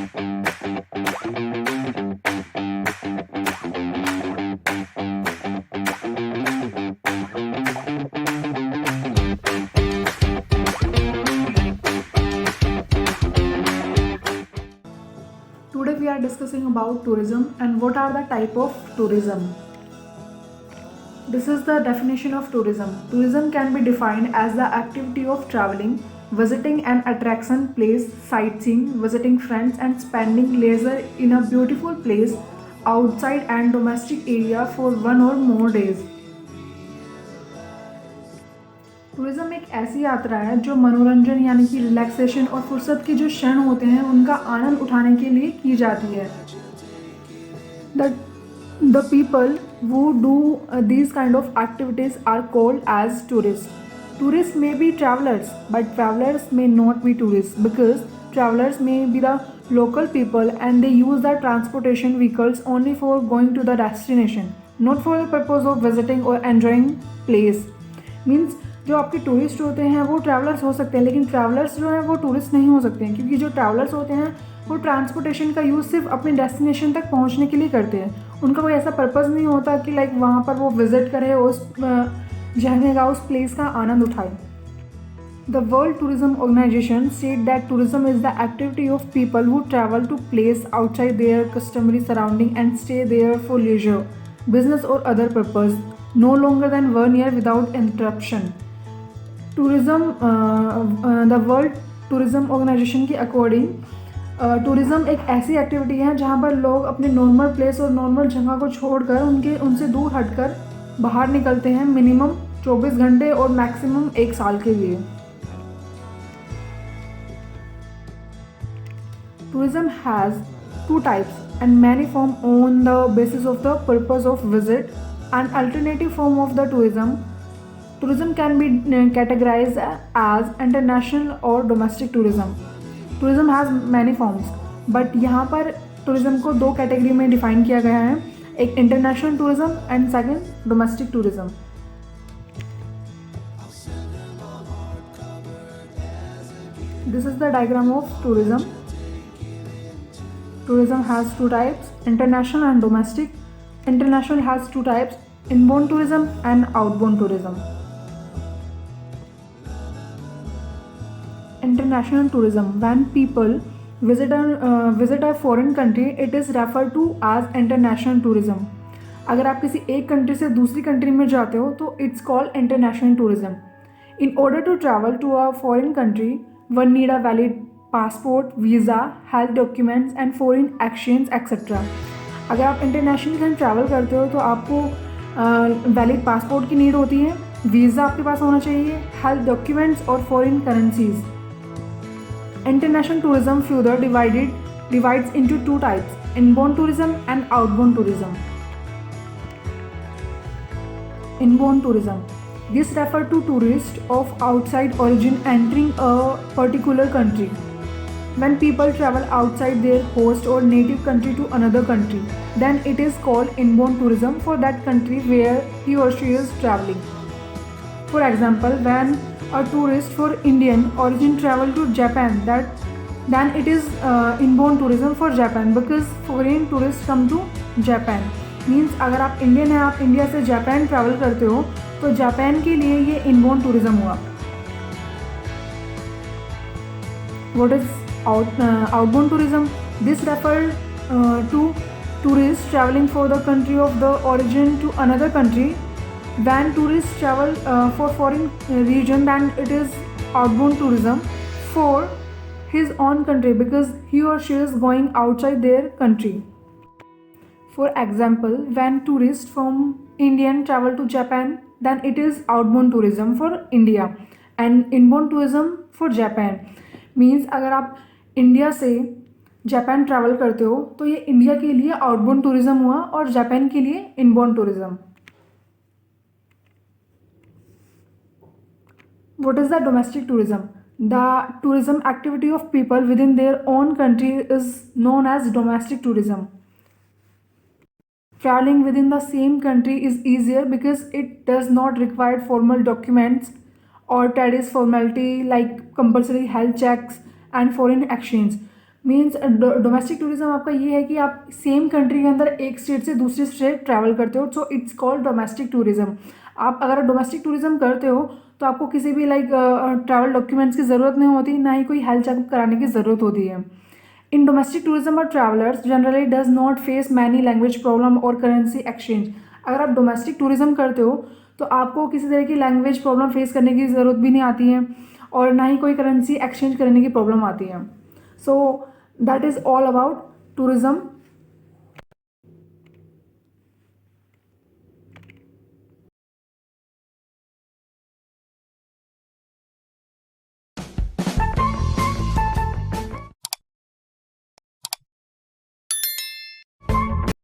Today we are discussing about tourism and what are the type of tourism. This is the definition of tourism. Tourism can be defined as the activity of traveling, visiting an attraction place, sightseeing, visiting friends and spending leisure in a beautiful place outside and domestic area for one or more days. Tourism एक ऐसी यात्रा है जो मनोरंजन यानी कि relaxation और फुर्सत के जो क्षण होते हैं उनका आनंद उठाने के लिए की जाती है. The people who do these kind of activities are called as tourists. Tourists may be travelers, but travelers may not be tourists because travelers may be the local people and they use the transportation vehicles only for going to the destination, not for the purpose of visiting or enjoying place. Means जो आपके tourist होते हैं वो travellers हो सकते हैं, लेकिन travellers जो हैं वो टूरिस्ट नहीं हो सकते हैं, क्योंकि जो ट्रैवलर्स होते हैं वो ट्रांसपोर्टेशन का यूज़ सिर्फ अपने डेस्टिनेशन तक पहुंचने के लिए करते हैं. उनका कोई ऐसा पर्पज़ नहीं होता कि लाइक वहाँ पर वो विज़िट करें, उस जगह का, उस प्लेस का आनंद उठाए. The world tourism organization said that tourism is the activity of people who travel to place outside their customary surrounding and stay there for leisure, business और other purpose, no longer than 1 year without interruption. Tourism the world tourism organization के according tourism एक ऐसी activity है जहाँ पर लोग अपने normal place और नॉर्मल जगह को छोड़कर उनसे दूर हटकर बाहर निकलते हैं मिनिमम 24 घंटे और मैक्सिमम 1 साल के लिए. Tourism has 2 types and many form on the basis of the purpose of visit. An alternative form of the tourism can be categorized as international or domestic tourism. Tourism has many forms, but यहाँ पर tourism को 2 category में define किया गया है, एक international tourism and second domestic tourism. This is the diagram of tourism. Tourism has 2 types, international and domestic. International has 2 types, inbound tourism and outbound tourism. International tourism, when people visit a foreign country, it is referred to as international tourism. अगर आप किसी एक country से दूसरी country में जाते हो तो it's called international tourism. In order to travel to a foreign country one need a valid passport, visa, health documents and foreign exchange etcetera. अगर आप इंटरनेशनल कहीं ट्रैवल करते हो तो आपको वैलिड पासपोर्ट की नीड होती है, वीज़ा आपके पास होना चाहिए, हेल्थ डॉक्यूमेंट्स और foreign currencies. International tourism further divides into 2 types, inbound tourism and outbound tourism. Inbound tourism. This refers to tourists of outside origin entering a particular country. When people travel outside their host or native country to another country, then it is called inbound tourism for that country where he or she is traveling. For example, when a tourist for Indian origin travel to Japan, then it is inbound tourism for Japan because foreign tourists come to Japan. Means अगर आप Indian हैं, आप India से Japan travel करते हो तो Japan के लिए ये इनबाउंड टूरिज्म हुआ. What is outbound tourism? This refers to tourists traveling for the country of the origin to another country. When tourists travel for foreign region, then it is outbound tourism for his own country because he or she is going outside their country. For example, when tourists from India travel to Japan, then it is outbound tourism for India and inbound tourism for Japan. Means अगर आप India से Japan travel करते हो तो ये India के लिए outbound tourism हुआ और जापान के लिए inbound tourism. What is the domestic tourism? The tourism activity of people within their own country is known as domestic tourism. Traveling within the same country is easier because it does not require formal documents or tedious formality like compulsory health checks and foreign exchange. Means domestic tourism आपका ये है कि आप same country के अंदर एक state से दूसरी स्टेट ट्रैवल करते हो, so it's called domestic tourism. आप अगर डोमेस्टिक टूरिज्म करते हो तो आपको किसी भी लाइक ट्रैवल डॉक्यूमेंट्स की ज़रूरत नहीं होती, ना ही कोई हेल्थ चेकअप कराने की ज़रूरत होती है। इन डोमेस्टिक टूरिज्म और travellers generally does not face many language problem और करेंसी एक्सचेंज। अगर आप डोमेस्टिक टूरिज्म करते हो तो आपको किसी तरह की लैंग्वेज प्रॉब्लम फेस करने की ज़रूरत भी नहीं आती है और ना ही कोई करेंसी एक्सचेंज करने की प्रॉब्लम आती है। So that is all about tourism